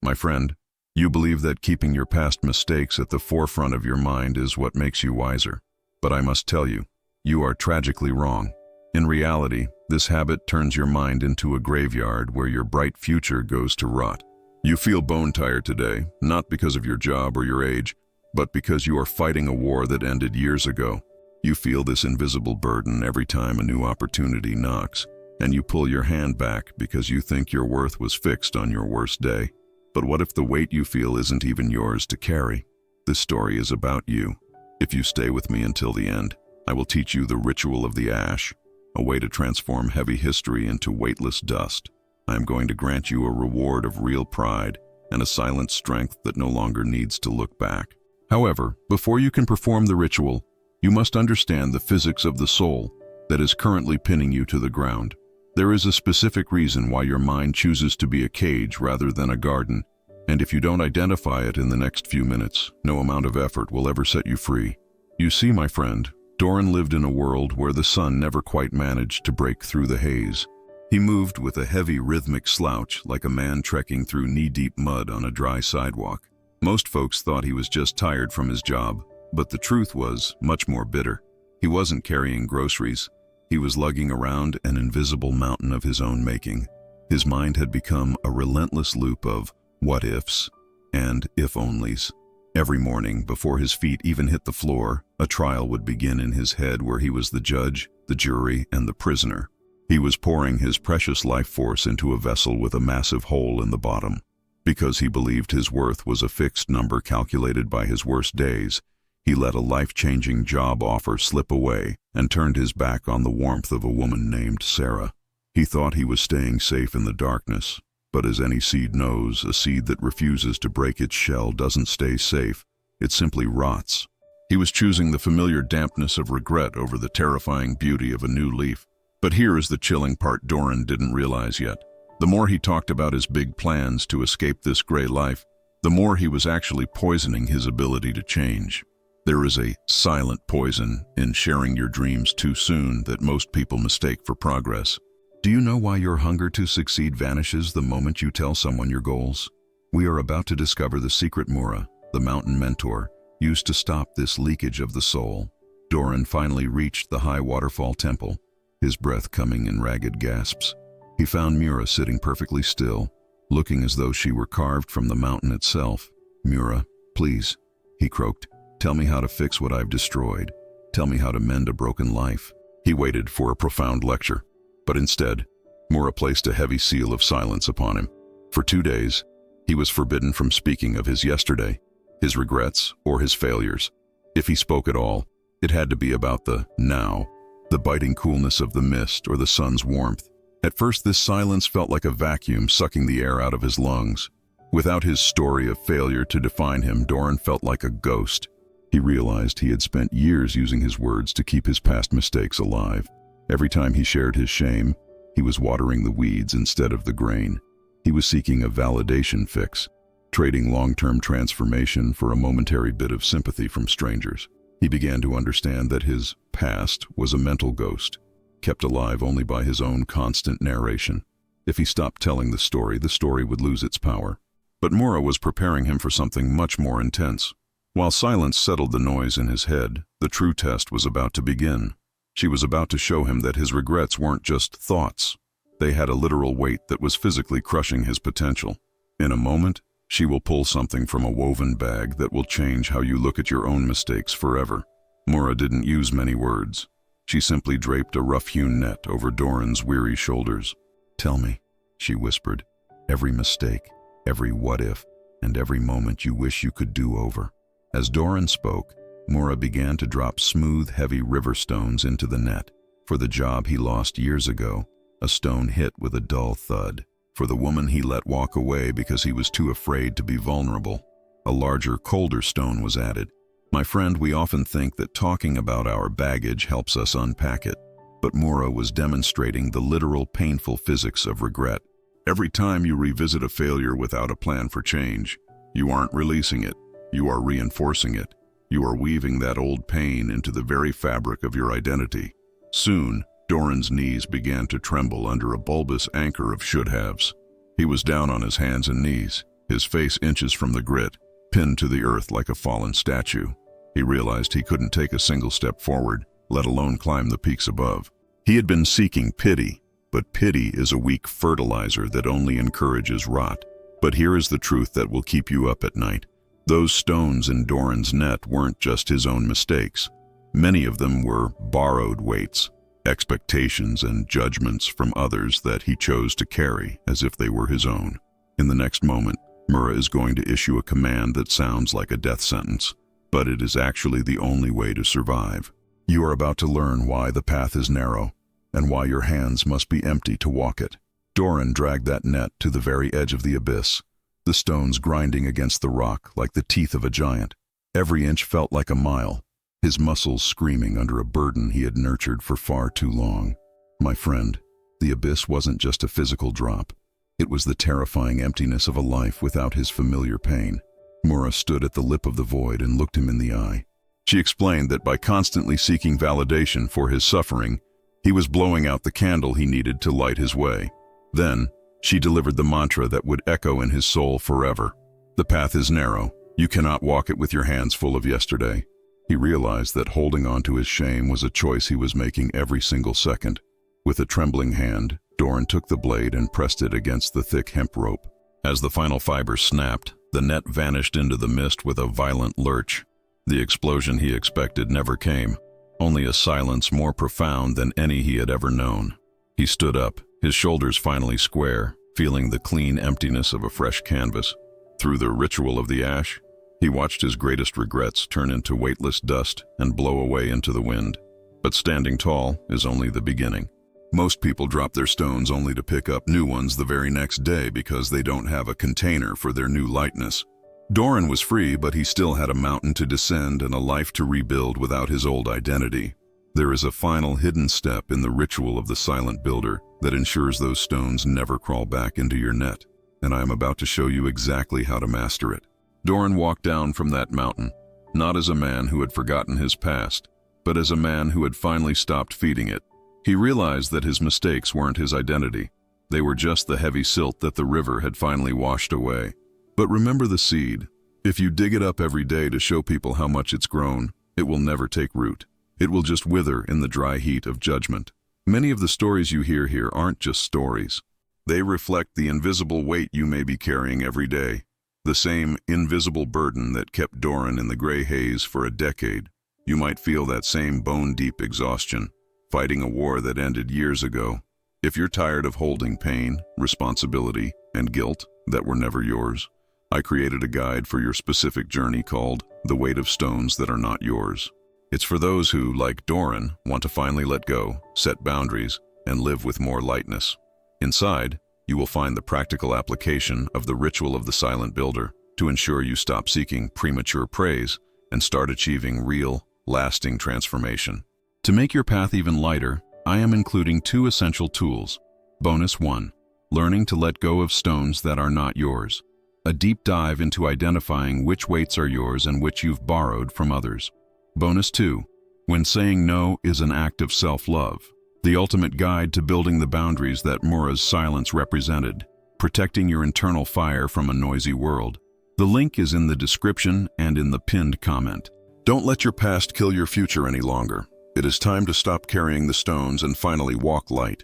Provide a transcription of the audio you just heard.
My friend, you believe that keeping your past mistakes at the forefront of your mind is what makes you wiser. But I must tell you, you are tragically wrong. In reality, this habit turns your mind into a graveyard where your bright future goes to rot. You feel bone-tired today, not because of your job or your age, but because you are fighting a war that ended years ago. You feel this invisible burden every time a new opportunity knocks, and you pull your hand back because you think your worth was fixed on your worst day. But what if the weight you feel isn't even yours to carry? This story is about you. If you stay with me until the end, I will teach you the ritual of the ash, a way to transform heavy history into weightless dust. I am going to grant you a reward of real pride and a silent strength that no longer needs to look back. However, before you can perform the ritual, you must understand the physics of the soul that is currently pinning you to the ground. There is a specific reason why your mind chooses to be a cage rather than a garden, and if you don't identify it in the next few minutes, no amount of effort will ever set you free. You see, my friend, Doran lived in a world where the sun never quite managed to break through the haze. He moved with a heavy rhythmic slouch like a man trekking through knee-deep mud on a dry sidewalk. Most folks thought he was just tired from his job, but the truth was much more bitter. He wasn't carrying groceries. He was lugging around an invisible mountain of his own making. His mind had become a relentless loop of what-ifs and if-onlys. Every morning, before his feet even hit the floor, a trial would begin in his head where he was the judge, the jury, and the prisoner. He was pouring his precious life force into a vessel with a massive hole in the bottom. Because he believed his worth was a fixed number calculated by his worst days, he let a life-changing job offer slip away and turned his back on the warmth of a woman named Sarah. He thought he was staying safe in the darkness, but as any seed knows, a seed that refuses to break its shell doesn't stay safe, it simply rots. He was choosing the familiar dampness of regret over the terrifying beauty of a new leaf. But here is the chilling part Doran didn't realize yet. The more he talked about his big plans to escape this gray life, the more he was actually poisoning his ability to change. There is a silent poison in sharing your dreams too soon that most people mistake for progress. Do you know why your hunger to succeed vanishes the moment you tell someone your goals? We are about to discover the secret Mura, the mountain mentor, used to stop this leakage of the soul. Doran finally reached the high waterfall temple, his breath coming in ragged gasps. He found Mura sitting perfectly still, looking as though she were carved from the mountain itself. "Mura, please," he croaked. "Tell me how to fix what I've destroyed. Tell me how to mend a broken life." He waited for a profound lecture, but instead, Mura placed a heavy seal of silence upon him. For 2 days, he was forbidden from speaking of his yesterday, his regrets, or his failures. If he spoke at all, it had to be about the now, the biting coolness of the mist or the sun's warmth. At first, this silence felt like a vacuum sucking the air out of his lungs. Without his story of failure to define him, Doran felt like a ghost. He realized he had spent years using his words to keep his past mistakes alive. Every time he shared his shame, he was watering the weeds instead of the grain. He was seeking a validation fix, trading long-term transformation for a momentary bit of sympathy from strangers. He began to understand that his past was a mental ghost, kept alive only by his own constant narration. If he stopped telling the story would lose its power. But Mura was preparing him for something much more intense. While silence settled the noise in his head, the true test was about to begin. She was about to show him that his regrets weren't just thoughts. They had a literal weight that was physically crushing his potential. In a moment, she will pull something from a woven bag that will change how you look at your own mistakes forever. Mura didn't use many words. She simply draped a rough-hewn net over Doran's weary shoulders. "Tell me," she whispered, "every mistake, every what-if, and every moment you wish you could do over." As Doran spoke, Mura began to drop smooth, heavy river stones into the net. For the job he lost years ago, a stone hit with a dull thud. For the woman he let walk away because he was too afraid to be vulnerable, a larger, colder stone was added. My friend, we often think that talking about our baggage helps us unpack it, but Mura was demonstrating the literal, painful physics of regret. Every time you revisit a failure without a plan for change, you aren't releasing it, you are reinforcing it. You are weaving that old pain into the very fabric of your identity. Soon, Doran's knees began to tremble under a bulbous anchor of should-haves. He was down on his hands and knees, his face inches from the grit, pinned to the earth like a fallen statue. He realized he couldn't take a single step forward, let alone climb the peaks above. He had been seeking pity, but pity is a weak fertilizer that only encourages rot. But here is the truth that will keep you up at night. Those stones in Doran's net weren't just his own mistakes. Many of them were borrowed weights, expectations and judgments from others that he chose to carry as if they were his own. In the next moment, Mura is going to issue a command that sounds like a death sentence, but it is actually the only way to survive. You are about to learn why the path is narrow, and why your hands must be empty to walk it. Doran dragged that net to the very edge of the abyss, the stones grinding against the rock like the teeth of a giant. Every inch felt like a mile, his muscles screaming under a burden he had nurtured for far too long. My friend, the abyss wasn't just a physical drop. It was the terrifying emptiness of a life without his familiar pain. Mura stood at the lip of the void and looked him in the eye. She explained that by constantly seeking validation for his suffering, he was blowing out the candle he needed to light his way. Then, she delivered the mantra that would echo in his soul forever. The path is narrow. You cannot walk it with your hands full of yesterday. He realized that holding on to his shame was a choice he was making every single second. With a trembling hand, Doran took the blade and pressed it against the thick hemp rope. As the final fiber snapped, the net vanished into the mist with a violent lurch. The explosion he expected never came, only a silence more profound than any he had ever known. He stood up, his shoulders finally square, feeling the clean emptiness of a fresh canvas. Through the ritual of the ash, he watched his greatest regrets turn into weightless dust and blow away into the wind. But standing tall is only the beginning. Most people drop their stones only to pick up new ones the very next day because they don't have a container for their new lightness. Doran was free, but he still had a mountain to descend and a life to rebuild without his old identity. There is a final hidden step in the ritual of the silent builder that ensures those stones never crawl back into your net, and I am about to show you exactly how to master it. Doran walked down from that mountain, not as a man who had forgotten his past, but as a man who had finally stopped feeding it. He realized that his mistakes weren't his identity. They were just the heavy silt that the river had finally washed away. But remember the seed. If you dig it up every day to show people how much it's grown, it will never take root. It will just wither in the dry heat of judgment. Many of the stories you hear here aren't just stories. They reflect the invisible weight you may be carrying every day. The same invisible burden that kept Doran in the gray haze for a decade. You might feel that same bone-deep exhaustion, fighting a war that ended years ago. If you're tired of holding pain, responsibility, and guilt that were never yours, I created a guide for your specific journey called The Weight of Stones That Are Not Yours. It's for those who, like Doran, want to finally let go, set boundaries, and live with more lightness. Inside, you will find the practical application of the ritual of the silent builder to ensure you stop seeking premature praise and start achieving real, lasting transformation. To make your path even lighter, I am including 2 essential tools. Bonus 1. Learning to let go of stones that are not yours. A deep dive into identifying which weights are yours and which you've borrowed from others. Bonus 2. When saying no is an act of self-love. The ultimate guide to building the boundaries that Mura's silence represented, protecting your internal fire from a noisy world. The link is in the description and in the pinned comment. Don't let your past kill your future any longer. It is time to stop carrying the stones and finally walk light.